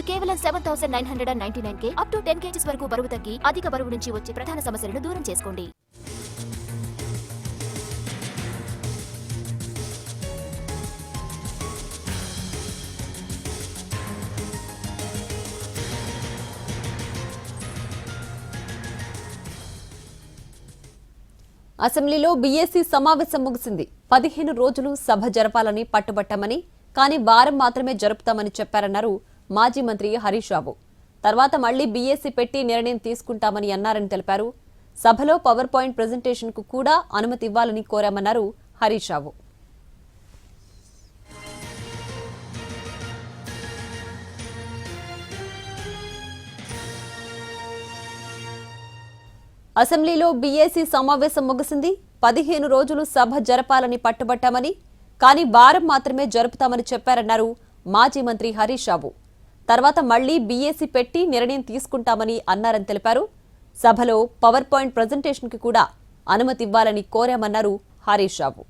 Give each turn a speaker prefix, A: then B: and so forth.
A: కేవలం 7,999 up to 10 kgs వరకు బరువు తగ్గి అధిక బరువు నుంచి వచ్చే ప్రధాన సమస్యలను దూరం చేసుకోండి.
B: అసెంబ్లీలో బీఎస్సీ సమావేశం ముగిసింది. 15 రోజులు సభ జరపాలని పట్టుబట్టామని, కానీ వారం మాత్రమే జరుపుతామని చెప్పారన్నారు మాజీ మంత్రి హరీష్ రావు. తర్వాత మళ్లీ బీఎస్సీ పెట్టి నిర్ణయం తీసుకుంటామని అన్నారని తెలిపారు. సభలో పవర్ పాయింట్ ప్రెజెంటేషన్ కు కూడా అనుమతి ఇవ్వాలని కోరామన్నారు హరీష్ రావు. అసెంబ్లీలో బీఎస్సీ సమావేశం ముగిసింది. 15 రోజులు సభ జరపాలని పట్టుబట్టామని, కానీ వారం మాత్రమే జరుపుతామని చెప్పారన్నారు మాజీ మంత్రి హరీష్ రావు. తర్వాత మళ్లీ బీఎస్సీ పెట్టి నిర్ణయం తీసుకుంటామని అన్నారని తెలిపారు. సభలో పవర్ పాయింట్ ప్రెజెంటేషన్ కి కూడా అనుమతి ఇవ్వాలని కోరామన్నారు హరీష్ రావు.